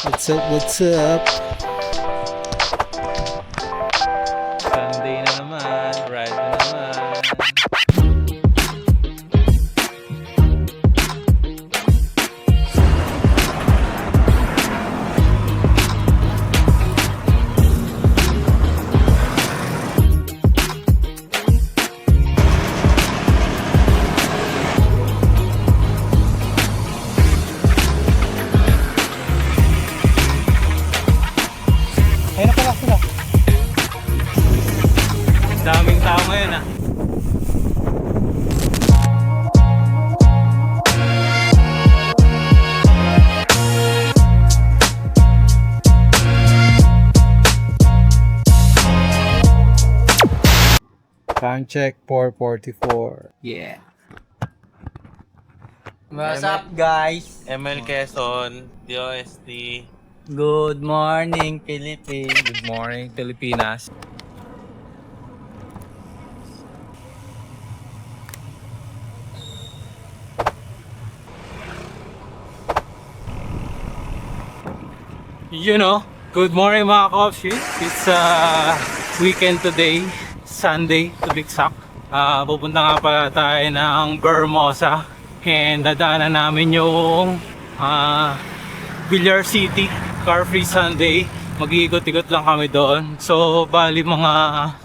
What's up, what's up? Sunday na naman, ride na naman. Ayun na pala sila. Daming tao ngayon ah. Time check, 4:44. Yeah. What's up, guys? ML Quezon, DOST. Good morning, Philippines. Good morning, Pilipinas. You know, good morning mga ka-offshoot. It's weekend today, Sunday to be exact. Pupunta nga pala tayo ng Vermosa and dadaanan namin yung Villar City, Car Free Sunday. Mag-iikot-ikot lang kami doon. So, bali mga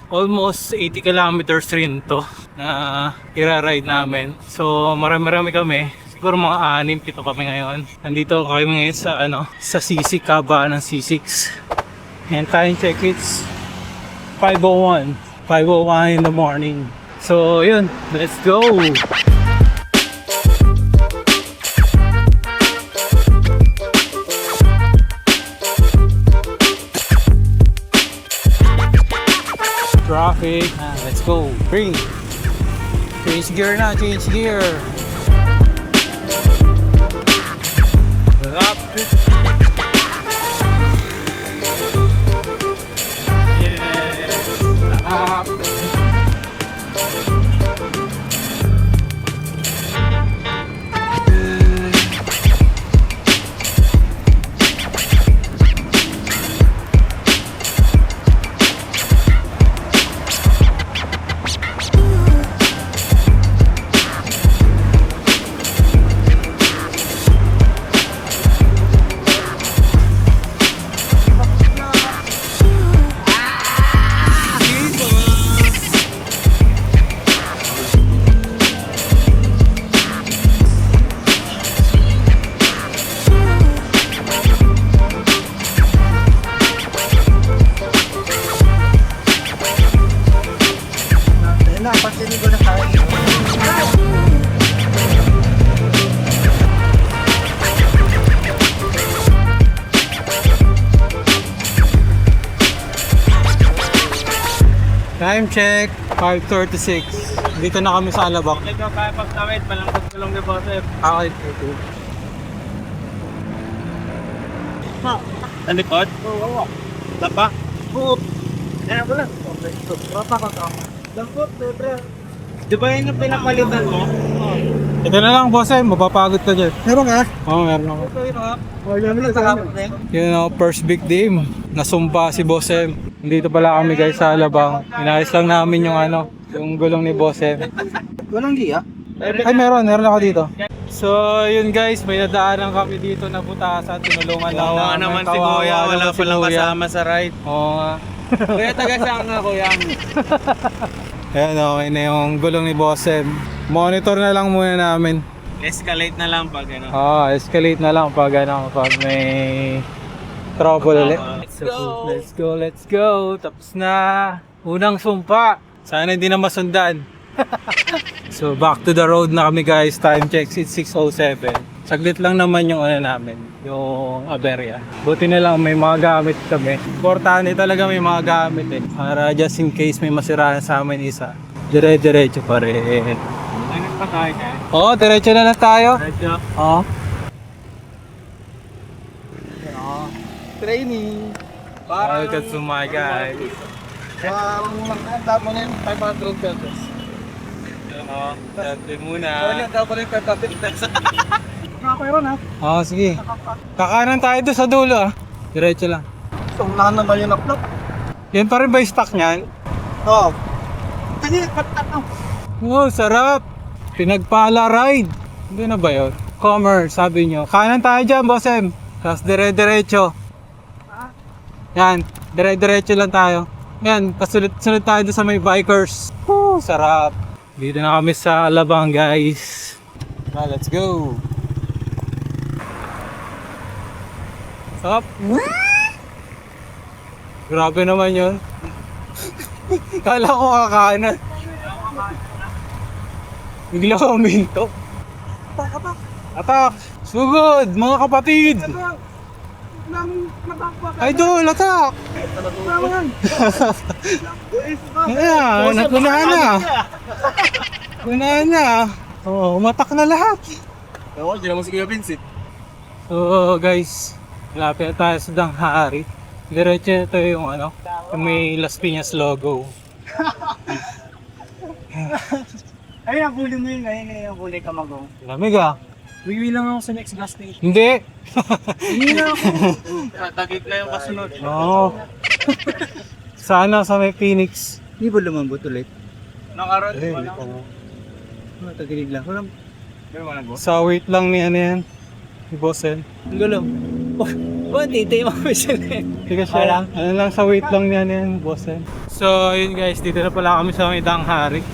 almost 80 kilometers rin to na ira-ride namin. So, marami-rami kami. Siguro mga 6-7 kami ngayon. Nandito kami ngayon sa sa Sisig, Kaba ng C6. And time check, it's 5:01. 5:01 in the morning. So, yun. Let's go! Traffic. Let's go. Bring. Change gear na. Change gear. Up. Yes. Up. Time check, 5:36. Dito na kami sa Alabang. Ito kaya pagtawid, malangkot ko lang ni Bosep. Okay. Ang likod? Oo. Tapa? Oo. Kaya ko lang. Rapa ka ka. Langkot, bro. Di ba yun yung pinapalitan mo? Ito na lang, boss eh. Mapapagod ka dyan. Meron ka? Oo, meron ako. Ito yun, ha? O, yan lang sa kapit na yun. Yun know, first big day. Nasumpa si Boss M. Dito pala kami guys sa Alabang. Inayos lang namin yung yung gulong ni Boss M. Walang giya? Ay, meron ako dito. So, yun guys, may nadaanan kami dito na butasan. Tinulungan lang Kawawa naman si Kuya, wala palang kasama sa ride. Oo nga. Kaya taga saan nga, kuya? Ayan, okay na yung gulong ni Boss M. Monitor na lang muna namin. Escalate na lang pag ano. Escalate na lang pag pag may trouble ulit. Let's go. Tapos na. Unang sumpa. Sana hindi na masundan. So back to the road na kami guys. Time check, it's 6:07. Saglit lang naman yung namin, yung aberya. Buti na lang may mga gamit kami. Importante talaga may mga gamit eh. Para just in case may masiraan sa amin isa. Dire-diretso pa rin. Ano pa tayo kaya? Oo, diretso na lang tayo. Radyo. Oo. Training. Welcome to my guys. Ang mo na yun, 500 pesos. Oo, dati muna. Daw ko rin 500 pesos. Ako mayroon ha. Oo, sige. Kakanan tayo doon sa dulo ah. Diretso lang. So, unahan naman yung upload. Yan pa rin ba yung stock niyan? Oo. Kanya, patataw. Oh, sarap! Pinagpala ride. Hindi na ba yun? Commerce, sabi nyo. Kanan tayo dyan, Boss M. Tapos dire-diretso. Yan, dire-diretso lang tayo. Yan, pasunod tayo doon sa may bikers. Woo, sarap. Dito na kami sa Alabang, guys. Let's go. Sarap. Grabe naman yun. Kala ko kakanan. Bigla ko uminto. Atak! Sugod, mga kapatid! Idol, atak! Ayan, nagunahan na. Nagunahan na. Oo, umatak na lahat. Oo, dyan naman si Kuya Vincent. So guys, malapit na tayo sa Danghari. Diretso ito yung ano, yung may Las Piñas logo. Ayun, ang huli mo yun. Ayun, ang huli ka mag-o. Lamig ah. Wiwi lang ako sa next gas station. Hindi. Hindi na ako. Tagit na yung kasunod. Oo. Sana sa may Phoenix. Hindi ba lumambot ulit? Nakarot. Eh, Wala ko. Tagilig lang. Walang... Pero manag sa wait lang ni ano yan. Ni Bossen. Ang gulo. Oh, titi mo siya eh. Sige siya. Ano lang sa wait lang ni ano yan, Bossen. So yun guys, dito na pala kami sa may Danghari.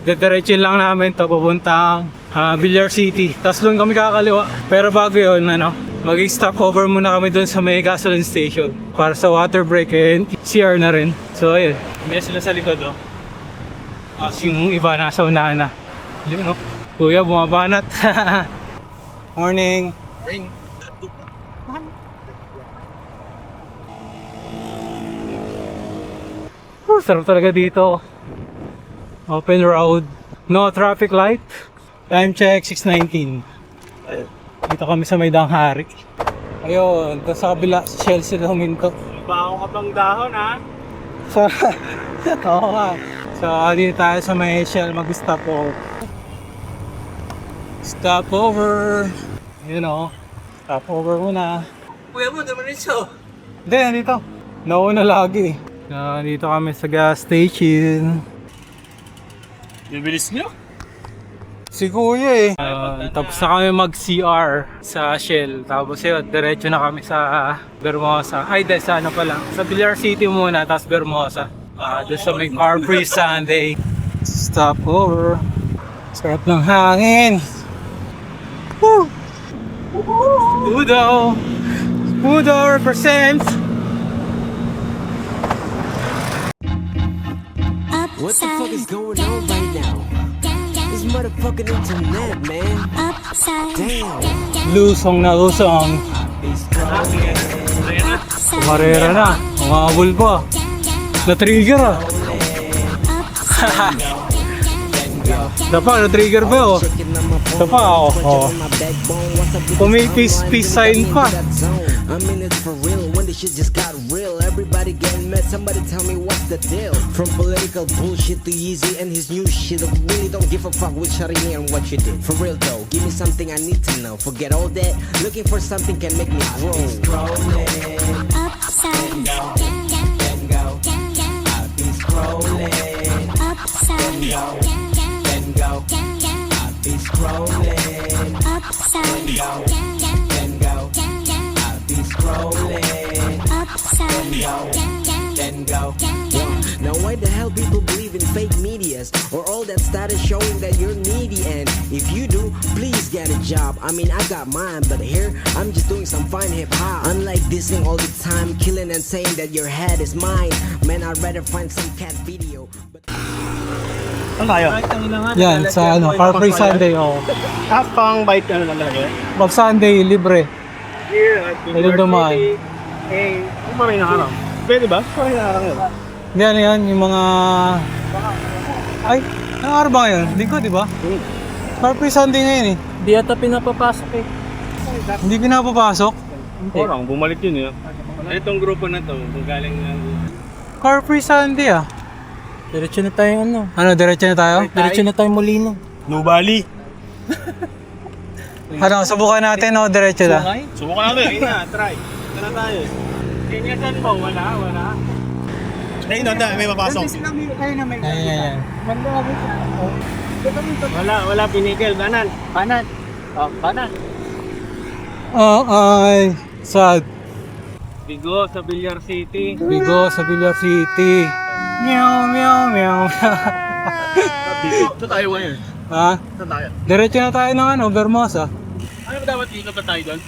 Diretso lang namin to papuntang Villar City. Tapos doon kami kakaliwa. Pero bago yun, ano, mag-stop over muna kami doon sa may gasoline station para sa water break and CR na rin. So ayun, may sila sa likod oh. Tapos yung iba nasa unahan na. Yun oh. Kuya, bumabanat. Morning. Ring. Sarap talaga dito. Open road. No traffic light. Time check 6:19. Dito kami sa may Danghari. Ayun, tapos sa kabila, Shell sila huminto. Baho ka pang dahon ha? So, oo nga. So, dito tayo sa may Shell mag-stop over. Stop over. Yun o. Stop over muna. Kuya mo, naman rin siya. Hindi, nandito. Nauna lagi. Dito kami sa gas station. Bibilis nyo? Si Kuya eh. Tapos na kami mag-CR sa Shell. Tapos yun, diretso na kami sa Bermosa. Ay, dahil sa ano pala. Sa Villar City muna, tapos Bermosa. Doon sa may Car Free Sunday. Stop over. Sarap ng hangin. Woo! Udo! Udo represents! What the fuck is going on right now? This motherfucking internet, man. Damn. Lusong na lusong. Kumarera na. Umabol pa. Na-trigger ah. Dapa, na-trigger ba oh? Dapa ako. Oh. Pumipis sign pa. I mean it's for real when the shit just got real. Everybody getting mad, somebody tell me what's the deal. From political bullshit to Yeezy and his new shit, I really don't give a fuck with Shari and what you did. For real though, give me something I need to know. Forget all that, looking for something can make me grow. Scrolling, upside down, then go. I've been scrolling, upside down, then go. I've been scrolling, upside down, then go. Scrolling upside down, then go. Now why the hell people believe in fake medias or all that status showing that you're needy? And if you do, please get a job. I mean I got mine, but here I'm just doing some fine hip hop. Unlike dissing all the time, killing and saying that your head is mine. Man, I'd rather find some cat video. Saan tayo? Yan, sa ano, Car Free Sunday oh. Pang bite ano lang talaga? Pag Sunday, libre. Ayun dumaan. Eh, kung pa rin nakalang. Pwede ba? Pa rin nakalang yun. Hindi ano yan, yung mga... Ay, anong araw ba ngayon? Linggo, di ba? Car Free Sunday ngayon eh. Di ata pinapapasok eh. Hindi pinapapasok. Parang bumalik yun eh. Itong grupo na to, kung galing na... Car Free Sunday ah. Diretso na tayo ano. Ano, diretso na tayo? Diretso na tayo Molino. Nubali. Ano, subukan natin o diretso na? Subukan natin. Ayun na, try. Ito na tayo. Ganyan mo, wala. Ayun na, may mapasok. Ayan. Wala, pinigil. Banan. Oh, ay. Sad. Bigo sa Villar City. Bigo sa Villar City. Meow. Ito tayo ngayon. Ha? Ito tayo. Diretso na tayo ng ano, Vermosa. Ano ba dapat dito ba tayo doon?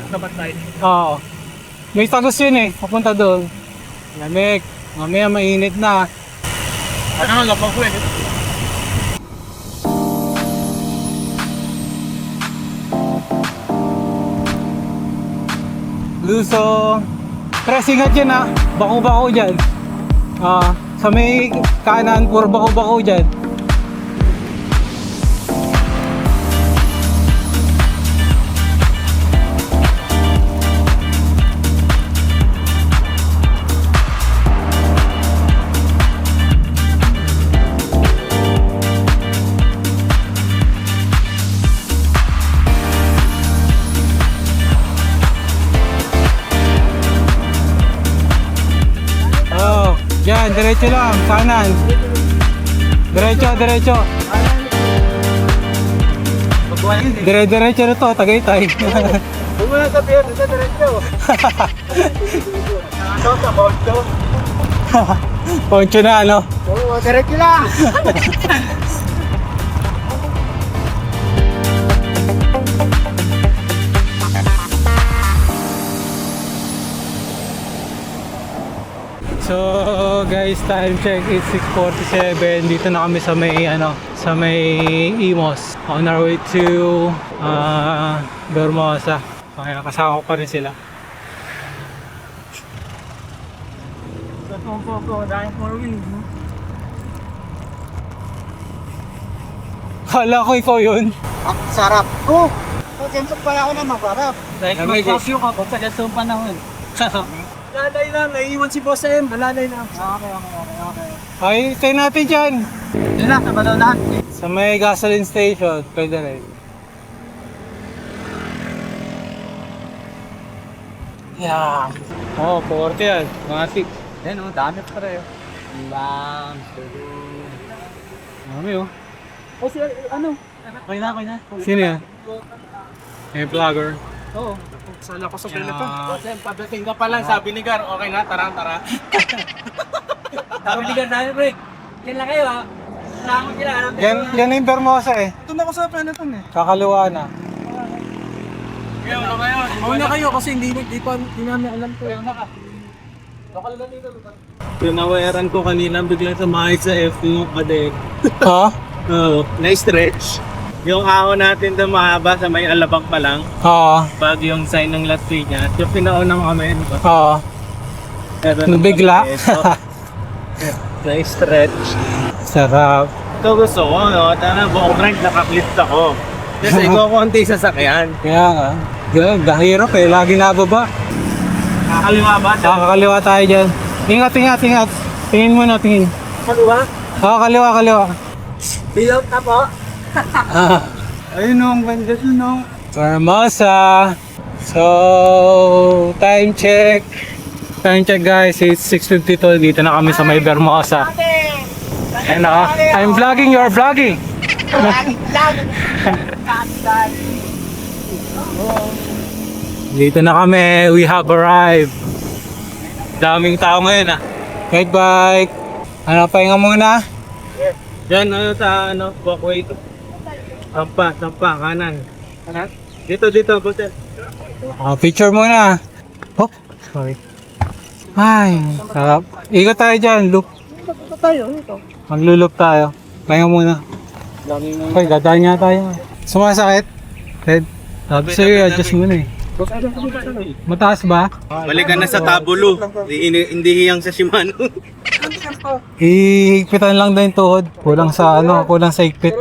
Dapat tayo. Oo. May tagos yun eh, papunta doon. Lamig. Mamaya mainit na. Ano nga, gapang ko eh. Lusong. Tres, ingat yan ha. Bako-bako dyan. Sa may kanan, puro bako-bako dyan. Yan, diretso lang, kanan. Diretso. Diretso na to, Tagaytay. Huwag mo na sabihin, ito diretso. Ito sa Poncho. Poncho na, ano? Oo, diretso lang. So guys, time check is 6:47. Dito na kami sa may Imos. On our way to Vermosa. Kaya kasama ko pa rin sila. Kala ko ikaw yun. Sarap. Oh, sensok pala ako na maparap. Dahil mag-review ka po sa ganitong panahon. Lalay na, naiiwan si Boss M. Lalay na. Okay. Ay, tayo natin dyan. Yun na, napalaw lahat. Sa may gasoline station, pwede rin. Yeah. Oh, 40 yan. Matik. Yan o, dami pa rin. Bam, Dami oh. O si, ano? Okay na. Sino yan? Eh, vlogger. Oo. Sala ko sa Yeah. ganito. Boss M, pagdating ka pa lang, sabi ni Gar, okay na, tara. Sabi ni Gar, dahil break. Yan lang kayo ha. Salamat sila. Yan yung Vermosa eh. Ito na ako sa Peloton eh. Kakaliwa na. Mauna kayo kasi hindi namin alam ko. Lokal na dito. Pinawayaran ko kanina biglang sumahit sa F yung kadek. Ha? Oo, na-stretch. Yung ahon natin na mahaba sa may alabang pa lang, Oo. pag yung sign ng last pay niya, yung pinaunang kami, diba? Oo. Bigla. Na-stretch. Sarap. Ito gusto ko, no? Tara, buong ride nakaklit ako. Kasi ikaw konti sa sakyan. Kaya nga. Dahirap eh. Lagi nababa. Kakaliwa ba? Kakaliwa tayo dyan. Ingat. Tingin mo na, tingin. Kaliwa? Kaliwa. Bilog ka po? Ayun nung, bandit nung. Vermosa. So, time check. Guys, it's 6:52. Dito na kami sa may Vermosa. And I'm vlogging, you're vlogging. Dito na kami, we have arrived. Daming tao ngayon ah. Ride bike. Ano, pahinga muna? Yan, walkway ito. Tampa, kanan. Kanan? Dito, buset. Picture muna. Oh, sorry. Ay, sarap. Ikot tayo dyan, loop. Magluloop tayo. Pahinga muna. Ay, dadaan nga tayo. Sumasakit? Red? Sabi sa'yo, adjust muna eh. Mataas ba? Balik ka na sa tabulo. Hindi hiyang sa Shimano. Ihigpitan lang daw yung tuhod. Kulang sa higpit.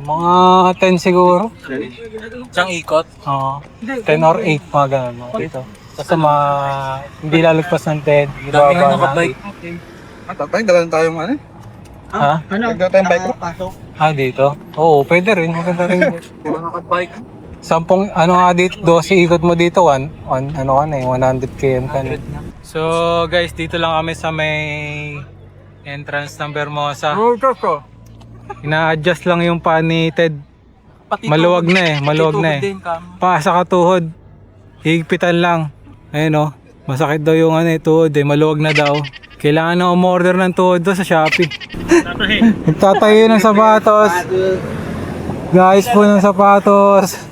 Mga 10 siguro. Isang ikot? Oo. 10 or 8, mga ganun. Mga dito. Basta hindi lalagpas ng 10. Dami nga nakabike. Tatay, dalan tayong ano? Ha? Ano? Nagdawa tayong bike rock. Ah, dito? Oo, pwede rin. Maganda rin. Puro nakabike. 10, ano nga dito, 12 ikot mo dito, ano ka na eh, 100 km ka na. So guys, dito lang kami sa may entrance ng Bermosa. Ina-adjust lang yung paa ni Ted. Maluwag na eh, maluwag na eh. Pa sa katuhod, higpitan lang. Ayun oh, masakit daw yung ano eh, tuhod eh, maluwag na daw. Kailangan na umorder ng tuhod doon sa Shopee. Nagtatayo ng sapatos. Guys po ng sapatos.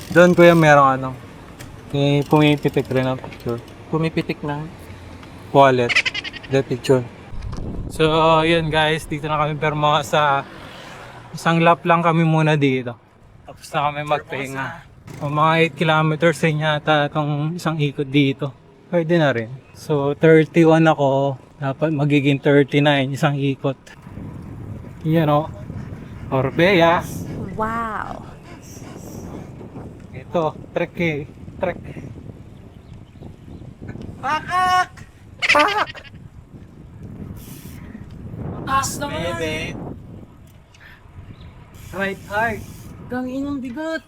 Doon kuya merong ano, may pumipitik rin ang picture. Pumipitik na. Wallet, the picture. So yun guys, dito na kami Bermosa. Isang lap lang kami muna dito. Tapos na kami magpahinga. O mga 8 kilometers rin yata itong isang ikot dito. Pwede na rin. So 31 ako, dapat magiging 39 isang ikot. Yan o, Orbea. Wow. Ito, trek eh. Trek. Taas naman. Right hard. Gang inong bigat.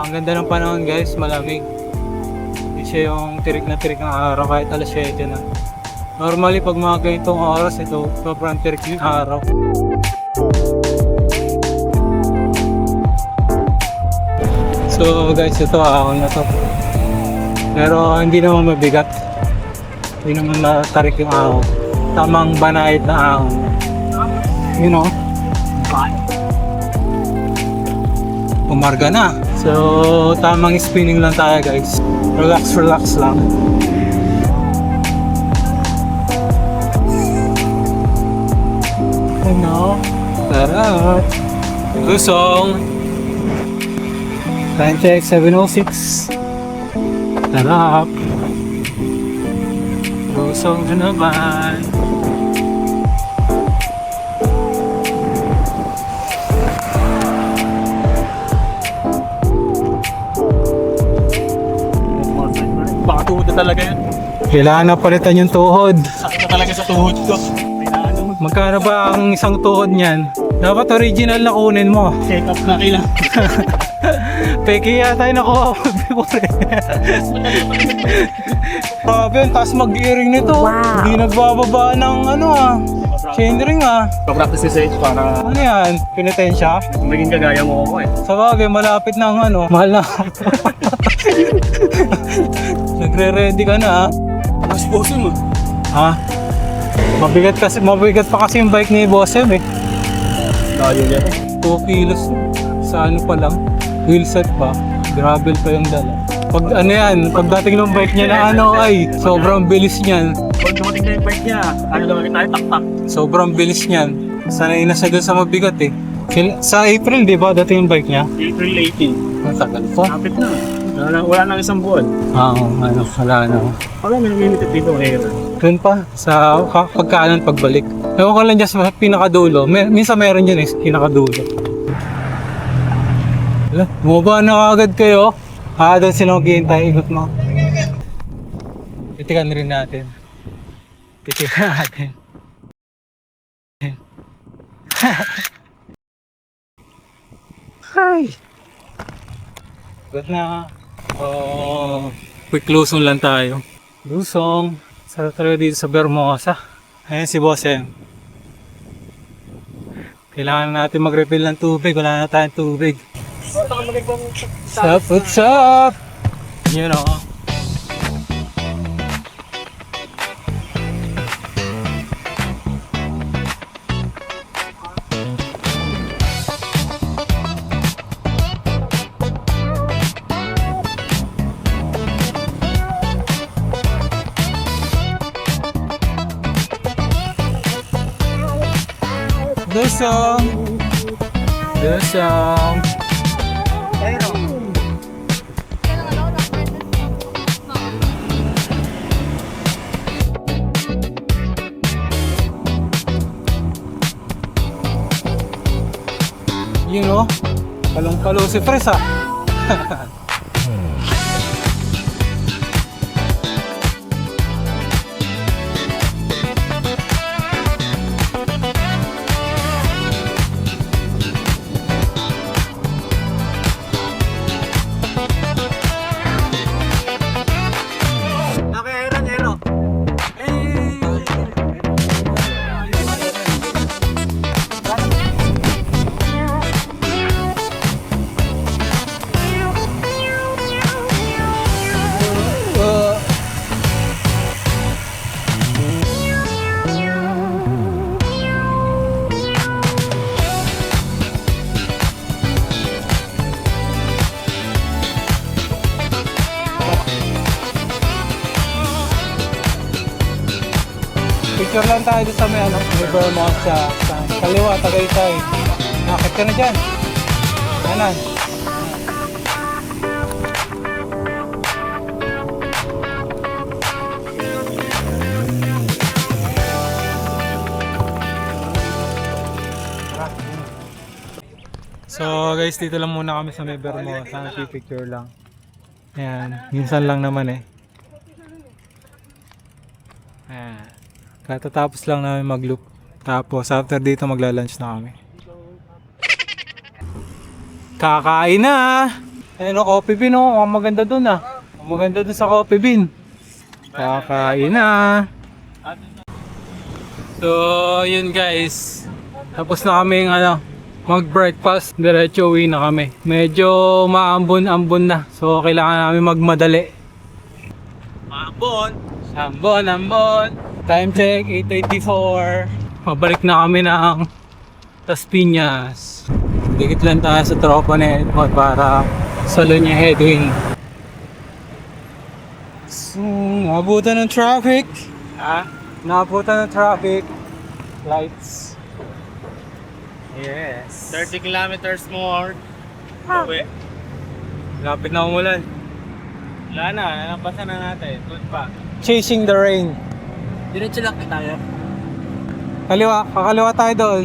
Ang ganda ng panahon guys, malamig. Hindi siya yung tirik na araw kahit alas 7 na. Normally pag mga ganitong oras, ito sobrang tirik yung araw. So guys, ito ahon na to. Pero hindi naman mabigat. Hindi naman matarik yung ahon. Tamang banayad na ahon. You know? Umarga na. So, tamang spinning lang tayo guys. Relax, relax lang. Ano? Sarap. Lusong. Time check, 7:06. Sarap. Lusong na naman. Baka tuhod na talaga yun. Kailangan na palitan yung tuhod. Sakit na talaga sa tuhod ko. Magkano ba ang isang tuhod niyan? Dapat original na kunin mo. Check up na kailangan. Peke yata yung nakuha ko before. Grabe, ang taas mag-earring nito. Wow. Hindi nagbababa ng ano chainring Pag-practice ni Sage para Ano yan? Pinitensya? maging kagaya mo ako eh. Sa bagay, malapit na ang mahal na. Nagre-ready ka na Mas boso mo. ha? Mabigat pa kasi yung bike ni Bossem eh. Layo niya. 2 kilos sa ano pa lang. Wheelset pa. Gravel pa yung dala. Pag ano yan, pagdating ng bike niya na ay, sobrang bilis niyan. Pag dumating na yung bike niya, ano lang tayo, tak-tak. Sobrang bilis niyan. Sanay na siya dun sa mabigat eh. Sa April, di ba, dating yung bike niya? April 18. Matagal pa. Kapit na. Wala nang isang buwan. Wala na. Wala may limited dito air. Doon pa, sa pagkaanan pagbalik. Ewan ko lang dyan sa pinakadulo. Minsan meron dyan eh, pinakadulo. Wala, bumaba na agad kayo. Doon sila maghihintay, ikot mo. Titikan rin natin. Hi! Good na. Quick lusong lang tayo. Lusong. Sarap talaga dito sa Bermosa. Ayan si Bossem. Kailangan natin mag-refill ng tubig. Wala na tayong tubig. Sup, what's up? You know. Lusong. You know, palong-palo si Fres ah. Picture lang tayo doon sa may ano, may Vermont sa kaliwa, Tagaytay. Nakakit ka na dyan. Kanan. So guys, dito lang muna kami sa may Vermont. Sana picture lang. Ayan, minsan lang naman eh. Ayan. Katatapos lang namin mag-loop. Tapos after dito magla-lunch na kami. Kakain na! Ayun o, coffee bean o. Ang maganda dun ah. Ang maganda dun sa coffee bean. Kakain na! So, yun guys. Tapos na kami mag-breakfast. Diretso uwi na kami. Medyo maambon-ambon na. So, kailangan namin magmadali. Ambon! Time check, 8:24. Pabalik na kami ng Las Piñas. Dikit lang tayo sa tropa na Edmond para salo niya headwing. So, naabutan ng traffic. Naabutan ng traffic. Lights. Yes. 30 kilometers more. Uwi. Lapit na umulan. Wala na, nalampasan na natin. Good pa. Chasing the rain. Diretso lang tayo. Kaliwa, kakaliwa tayo doon.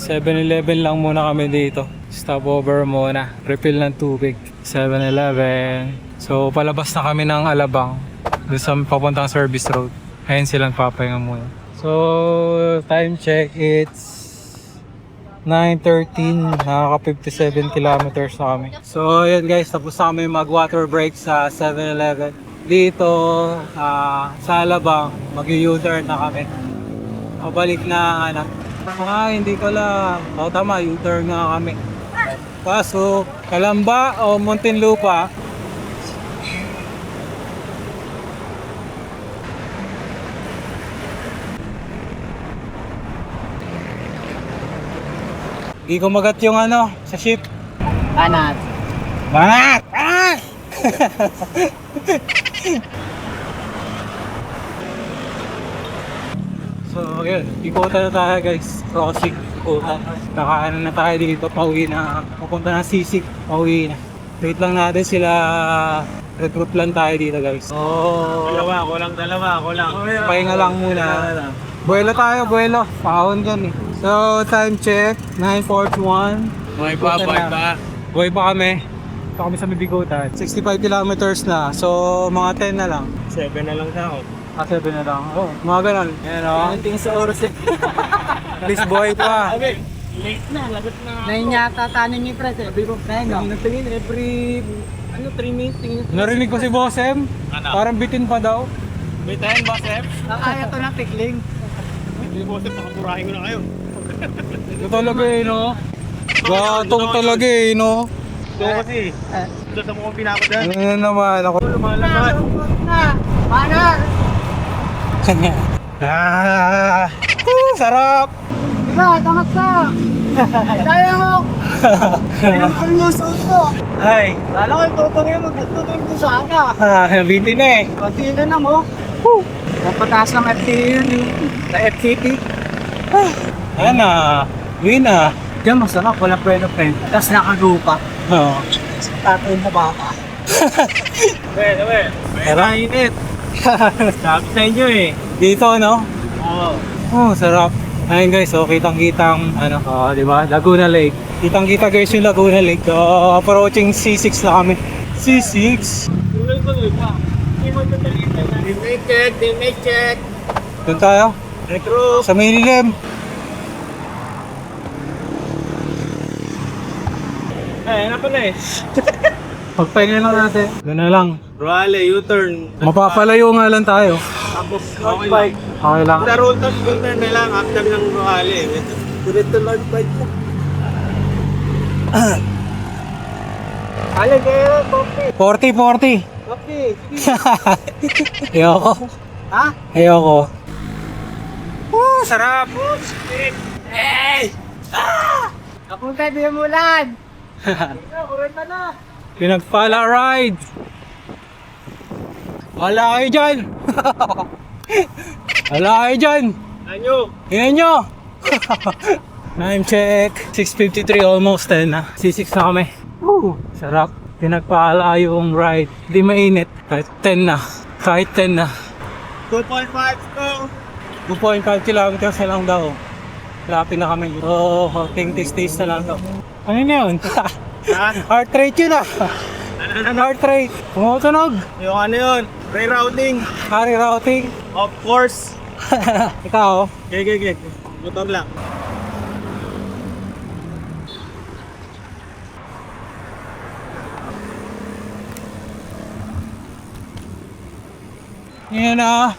$7-Eleven lang muna kami dito. Stopover muna. Refill ng tubig. 7-Eleven. So palabas na kami ng Alabang. Doon sa papuntang service road. Ayun silang papahinga muna. So time check, it's 9:13. Nakaka 57 kilometers na kami. So yun guys, tapos na kami mag water break sa 7-Eleven. dito sa Alabang, mag-U-turn na kami. Pabalik na hindi ko lang. Tama, U-turn na kami. Pasok, Calamba o Muntinlupa. Hindi ko magat yung sa ship. Banat. Banat! Ah! So, yun. Ikutan na tayo guys. Crossing. Ikutan. Kakaano na tayo dito. Pauwi na. Pupunta na Sisig. Pauwi na. Wait lang natin sila. Recruit lang tayo dito guys. Oh. Ako lang. Pahinga lang muna. Buwelo tayo, buwelo. Pahon dyan eh. So, time check. 9:41. Buhay pa. Buhay pa kami. Ito kami sa Bibigutan. 65 kilometers na. So, mga 10 na lang. 7 na lang sa ako. 7 na lang. Oh, mga ganun. Yan o. Tingin sa oras eh. Please, buhay pa. Okay. Late na, lagot na. Ngayon yata tanin ni Fred, sabi ko, Nagtingin every 3 minutes. Narinig ko si Boss M. Parang bitin pa daw. May tayo ba, Sef? nakaya to ng pikling. Hindi po, Sef, nakapurahin ko na kayo. Ito talaga eh, no? Gatong talaga eh, no? Ito kasi, ito sa mukhang pinakodan. Ano na naman ako? Lumalakad. Panar! Sarap! Diba, tamat ka! Daya mo! Pinagpul mo sa uso! Ay, Lalo ko yung tutong yung magtutong ko sa aga. bitin na eh. Pati na mo. Napataas ng FTU yun yung sa FCT. Ayan na, win na. Diyan masarap, walang friend. Tapos nakagupa. Oo. Tatay mo baka. Pero init. Sabi sa inyo eh. Dito, no? Oo. Oh, sarap. Ayun guys, so kitang-kitang di ba? Laguna Lake. Kitang-kita guys yung Laguna Lake. So, approaching C6 na kami. C6. Tuloy-tuloy pa. Teammate check. Doon tayo. Recruit. Sa Minilem. Ano pa na eh? Pagpahinga lang natin. Doon na lang. Roale, U-turn. Mapapalayo nga lang tayo. Tapos, okay lang. Okay lang. Sa roll top, U-turn na lang after ng Roale. Diretso Lord Bike po. Alin kayo, 40. Kopi. Ayoko. Ha? Ayoko. Sarap. Napunta din mo lan. Kurenta na. Pinagpala ride. Wala kayo dyan. Wala kayo dyan. Anyo. Tingnan nyo. Time check. 6:53, almost 10 na. C6 na kami. Sarap. Pinagpala yung ride. Hindi mainit. Kahit 10 na. 2.5 go. 2.5 kilometers na lang daw. Lapit na kami. Oo, konting taste na lang daw. Ano na yun? Heart rate yun ah. Heart rate. Tumutunog. Yung ano yun? Rerouting. Routing. Of course. Ikaw. Gig. Motor lang. Yan na.